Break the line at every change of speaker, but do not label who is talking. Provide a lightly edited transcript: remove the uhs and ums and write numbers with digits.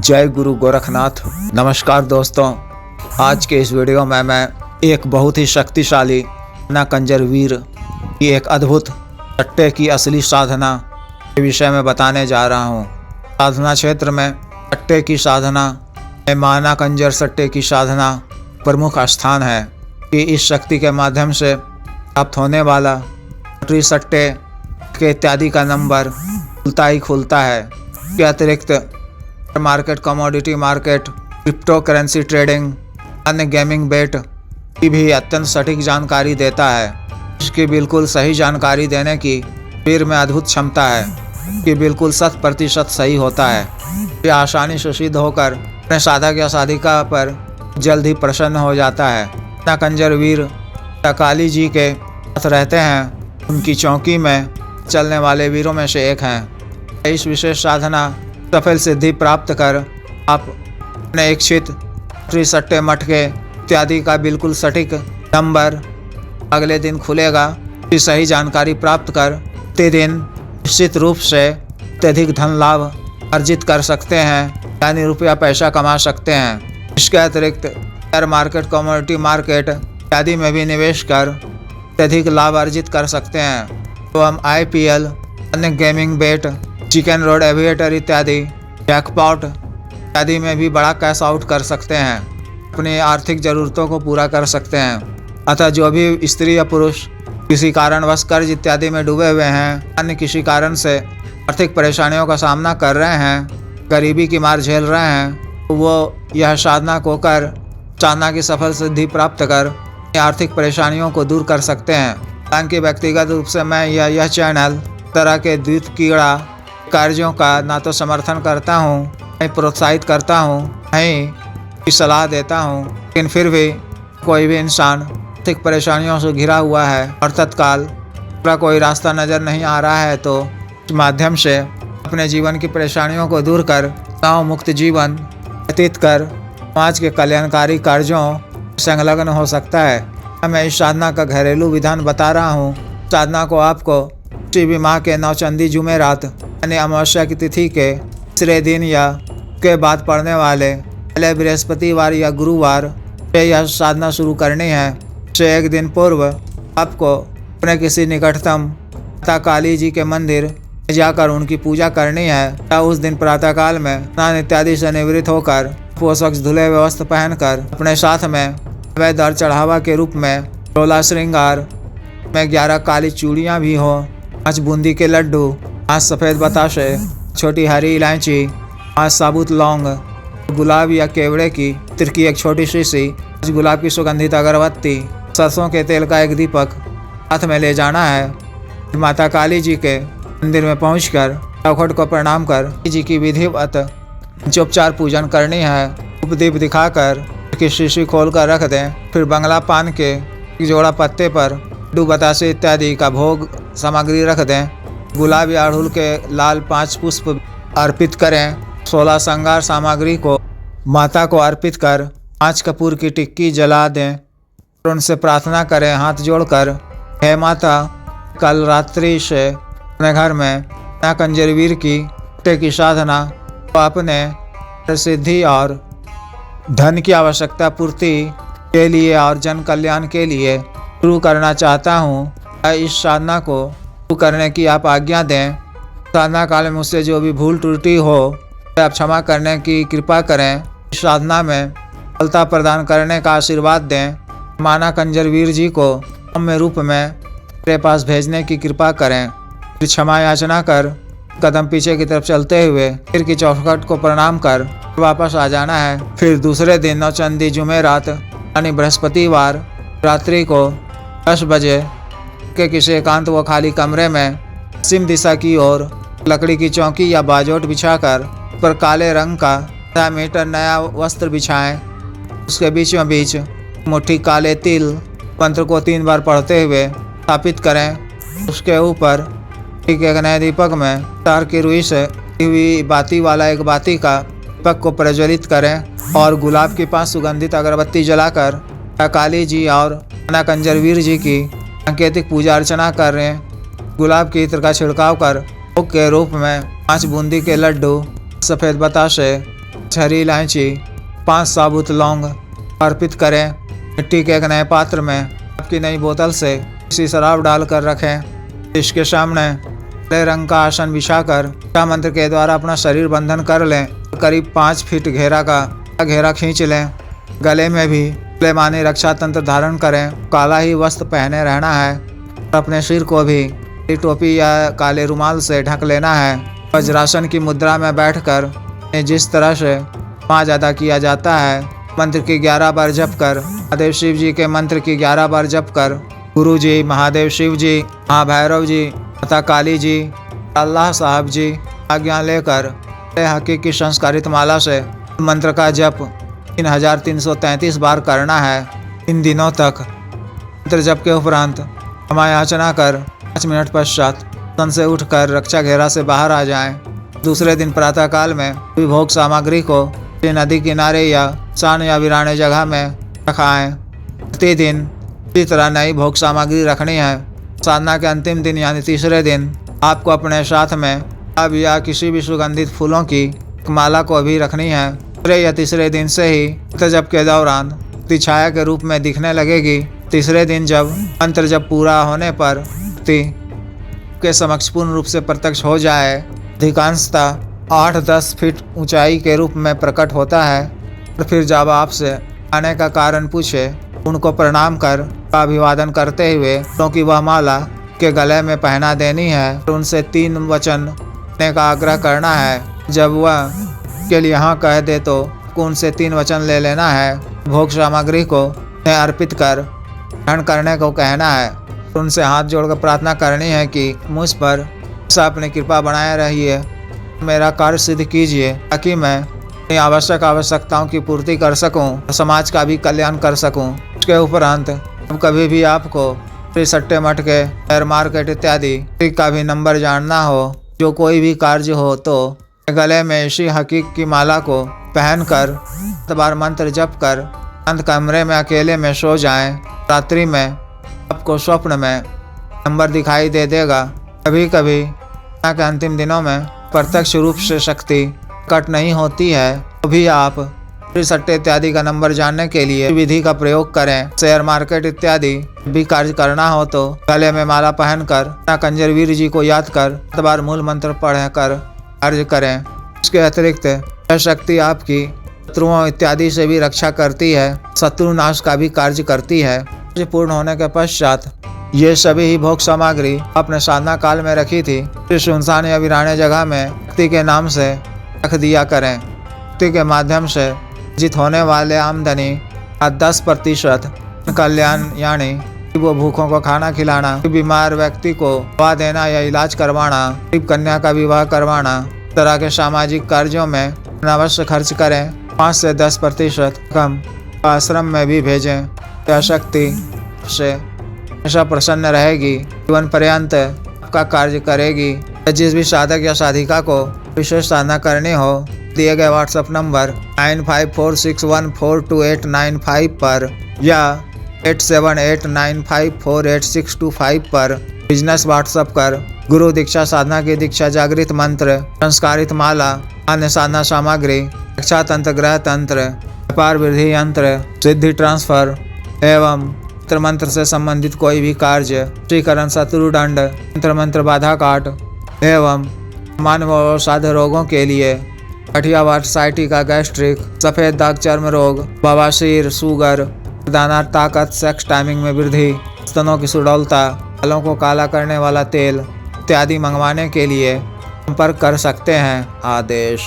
जय गुरु गोरखनाथ। नमस्कार दोस्तों, आज के इस वीडियो में मैं एक बहुत ही शक्तिशाली ना कंजर वीर की एक अद्भुत सट्टे की असली साधना के विषय में बताने जा रहा हूँ। साधना क्षेत्र में सट्टे की साधना में माना कंजर सट्टे की साधना प्रमुख स्थान है कि इस शक्ति के माध्यम से प्राप्त होने वाला लॉटरी सट्टे के इत्यादि का नंबर खुलता ही खुलता है। इसके अतिरिक्त market, commodity market, crypto currency trading, अन्य गेमिंग बेट की भी अत्यंत सटीक जानकारी देता है। इसकी बिल्कुल सही जानकारी देने की वीर में अद्भुत क्षमता है कि बिल्कुल 100% सही होता है। ये आसानी से सिद्ध होकर अपने साधक या साधिका पर जल्द ही प्रसन्न हो जाता है। ना कंजर वीर काली जी के साथ रहते हैं, उनकी चौकी में चलने वाले वीरों में से एक हैं। इस विशेष साधना सफल सिद्धि प्राप्त कर आप अपने इच्छित लॉटरी सट्टे मटके इत्यादि का बिल्कुल सटीक नंबर अगले दिन खुलेगा। इस सही जानकारी प्राप्त कर प्रतिदिन निश्चित रूप से अत्यधिक धन लाभ अर्जित कर सकते हैं, यानी रुपया पैसा कमा सकते हैं। इसके अतिरिक्त शेयर मार्केट, कमोडिटी मार्केट इत्यादि में भी निवेश कर अत्यधिक लाभ अर्जित कर सकते हैं। तो हम IPL, अन्य गेमिंग बेट, चिकन रोड, एविएटर इत्यादि, जैकपॉट इत्यादि में भी बड़ा कैश आउट कर सकते हैं, अपनी आर्थिक ज़रूरतों को पूरा कर सकते हैं। अतः जो भी स्त्री या पुरुष किसी कारणवश कर्ज इत्यादि में डूबे हुए हैं, अन्य किसी कारण से आर्थिक परेशानियों का सामना कर रहे हैं, गरीबी की मार झेल रहे हैं, तो वो यह साधना को कर साधना की सफल सिद्धि प्राप्त कर आर्थिक परेशानियों को दूर कर सकते हैं। हालांकि व्यक्तिगत रूप से मैं यह चैनल तरह के द्वित कीड़ा कार्यों का ना तो समर्थन करता हूँ, नहीं प्रोत्साहित करता हूँ, नहीं सलाह देता हूँ। लेकिन फिर भी कोई भी इंसान आर्थिक परेशानियों से घिरा हुआ है और तत्काल पूरा कोई रास्ता नज़र नहीं आ रहा है, तो इस माध्यम से अपने जीवन की परेशानियों को दूर कर तनाव मुक्त जीवन व्यतीत कर समाज के कल्याणकारी कार्यों संलग्न हो सकता है। मैं इस साधना का घरेलू विधान बता रहा हूँ। साधना को आपको किसी भी माह के नौचंदी जुमेरात यानी अमावस्या की तिथि के तीसरे दिन या के बाद पड़ने वाले पहले बृहस्पतिवार या गुरुवार से यह साधना शुरू करनी है। से एक दिन पूर्व आपको अपने किसी निकटतम माता काली जी के मंदिर जाकर उनकी पूजा करनी है। या उस दिन प्रातःकाल में स्नान इत्यादि से निवृत्त होकर स्वच्छ धुले हुए वस्त्र पहनकर अपने साथ में अवैध और चढ़ावा के रूप में 16 श्रृंगार में 11 काली चूड़ियाँ भी हो, 5 बूंदी के लड्डू, 5 सफ़ेद बताशे, छोटी हरी इलायची, 5 साबुत लौंग, गुलाब या केवड़े की इत्र की एक छोटी शीशी, 5 गुलाब की सुगंधित अगरबत्ती, सरसों के तेल का एक दीपक हाथ में ले जाना है। माता काली जी के मंदिर में पहुंचकर चौखट को प्रणाम कर जी की विधिवत पंचोपचार पूजन करनी है। उपदीप दिखाकर की शीशी खोल कर रख दें। फिर बंगला पान के एक जोड़ा पत्ते पर लड्डू बतासे इत्यादि का भोग सामग्री रख दें। गुलाब या अड़हुल के लाल 5 पुष्प अर्पित करें। 16 श्रृंगार सामग्री को माता को अर्पित कर 5 कपूर की टिक्की जला दें और उनसे प्रार्थना करें हाथ जोड़कर, हे माता, कल रात्रि से अपने घर में ना कंजर वीर की साधना तो अपने प्रसिद्धि और धन की आवश्यकता पूर्ति के लिए और जन कल्याण के लिए शुरू करना चाहता हूँ। इस साधना को शुरू करने की आप आज्ञा दें। साधना काल में मुझसे जो भी भूल त्रुटि हो आप क्षमा करने की कृपा करें। इस साधना में सफलता प्रदान करने का आशीर्वाद दें। माना कंजर वीर जी को सौम्य रूप में मेरे पास भेजने की कृपा करें। फिर क्षमा याचना कर कदम पीछे की तरफ चलते हुए फिर की चौखट को प्रणाम कर वापस आ जाना है। फिर दूसरे दिन नौचंदी जुमेरात यानी बृहस्पतिवार रात्रि को 10 बजे के किसी एकांत व खाली कमरे में पश्चिम दिशा की ओर लकड़ी की चौकी या बाजोट बिछाकर पर काले रंग का 10 मीटर नया वस्त्र बिछाएं। उसके बीचों बीच मुट्ठी काले तिल मंत्र को 3 बार पढ़ते हुए स्थापित करें। उसके ऊपर एक नए दीपक में तार की रुई से हुई बाती वाला एक बाती का दीपक को प्रज्वलित करें और गुलाब की 5 सुगंधित अगरबत्ती जलाकर काली जी और ना कंजर वीर जी की सांकेतिक पूजा अर्चना कर रहे हैं। गुलाब के इत्र का छिड़काव कर भोग के रूप में 5 बूंदी के लड्डू, सफ़ेद बताशे, हरी इलायची, 5 साबुत लौंग अर्पित करें। मिट्टी के एक नए पात्र में आपकी नई बोतल से इसी शराब डालकर रखें। इसके सामने हरे रंग का आसन बिछाकर रक्षा मंत्र के द्वारा अपना शरीर बंधन कर लें। करीब 5 फीट घेरा का घेरा खींच लें। गले में भी सुलेमानी रक्षा तंत्र धारण करें। काला ही वस्त्र पहने रहना है और अपने सिर को भी टोपी या काले रुमाल से ढक लेना है। वज्रासन की मुद्रा में बैठकर जिस तरह से नमाज अदा किया जाता है, मंत्र की 11 बार जप कर, महादेव शिव जी के मंत्र की 11 बार जप कर, गुरु जी, महादेव शिव जी, महाभैरव जी, माता काली जी, अल्लाह साहब जी आज्ञा लेकर हकीकी संस्कारित माला से मंत्र का जप 3333 बार करना है। इन दिनों तक मंत्र जप के उपरांत क्षमा याचना कर 5 मिनट पश्चात सन से उठकर रक्षा घेरा से बाहर आ जाएं। दूसरे दिन प्रातःकाल में भोग सामग्री को नदी किनारे या शान या वीराने जगह में रखाएं। प्रतिदिन इसी तरह नई भोग सामग्री रखनी है। साधना के अंतिम दिन यानी तीसरे दिन आपको अपने साथ में गुलाब या किसी भी सुगंधित फूलों की माला को भी रखनी है। दूसरे या तीसरे दिन से ही मंत्र जप के दौरान छाया के रूप में दिखने लगेगी। तीसरे दिन जब मंत्र जप पूरा होने पर के समक्ष पूर्ण रूप से प्रत्यक्ष हो जाए, अधिकांशतः 8-10 फीट ऊंचाई के रूप में प्रकट होता है। और फिर जब आपसे आने का कारण पूछे, उनको प्रणाम कर अभिवादन करते हुए क्योंकि वह माला के गले में पहना देनी है और उनसे 3 वचन देने का आग्रह करना है। जब वह के लिए हाँ कह दे तो उनसे 3 वचन ले लेना है। भोग सामग्री को अर्पित कर ग्रहण करने को कहना है। उनसे हाथ जोड़कर प्रार्थना करनी है कि मुझ पर अपनी कृपा बनाए रहिए, मेरा कार्य सिद्ध कीजिए ताकि मैं अपनी आवश्यकताओं की पूर्ति कर सकूं और समाज का भी कल्याण कर सकूं। उसके उपरांत कभी भी आपको सट्टे मटके, शेयर मार्केट इत्यादि का भी नंबर जानना हो, जो कोई भी कार्य हो तो गले में इसी हकीक की माला को पहनकर 7 बार मंत्र जप कर अंत कमरे में अकेले में सो जाएं। रात्रि में आपको स्वप्न में नंबर दिखाई दे देगा। कभी कभी के अंतिम दिनों में प्रत्यक्ष रूप से शक्ति कट नहीं होती है, तो भी आप सट्टे इत्यादि का नंबर जानने के लिए विधि का प्रयोग करें। शेयर मार्केट इत्यादि भी कार्य करना हो तो गले में माला पहनकर कंजरवीर जी को याद कर 7 बार मूल मंत्र पढ़कर कार्य करें। इसके अतिरिक्त यह शक्ति आपकी शत्रुओं इत्यादि से भी रक्षा करती है, शत्रु नाश का भी कार्य करती है। पूर्ण होने के पश्चात ये सभी ही भोग सामग्री अपने साधना काल में रखी थी सुनसान या वीराने जगह में व्यक्ति के नाम से रख दिया करें। व्यक्ति के माध्यम से अर्जित होने वाले आमदनी का 10% कल्याण यानी वो भूखों को खाना खिलाना, बीमार व्यक्ति को दवा देना या इलाज करवाना, गरीब कन्या का विवाह करवाना, तरह के सामाजिक कार्यों में अवश्य खर्च करें। 5 से 10% कम आश्रम में भी भेजें। यह शक्ति से हमेशा प्रसन्न रहेगी, जीवन पर्यंत आपका कार्य करेगी। जिस भी साधक या साधिका को विशेष साधना करनी हो, दिए गए व्हाट्सएप नंबर 9546142895 पर या 8789548625 पर बिजनेस व्हाट्सएप कर गुरु दीक्षा साधना की दीक्षा, जागृत मंत्र, संस्कारित माला, अन्य साधना सामग्री, रक्षा तंत्र, ग्रह तंत्र, व्यापार वृद्धि यंत्र, सिद्धि ट्रांसफर एवं मंत्र से संबंधित कोई भी कार्य, वशीकरण, शत्रुदंड, मंत्र बाधा काट एवं मानव और साध्य रोगों के लिए कठियावाट, साइटिका, गैस्ट्रिक, सफेद दाग, चर्म रोग, बवासीर, शुगर, दाना, ताकत, सेक्स टाइमिंग में वृद्धि, स्तनों की सुडौलता, बालों को काला करने वाला तेल इत्यादि मंगवाने के लिए संपर्क कर सकते हैं। आदेश।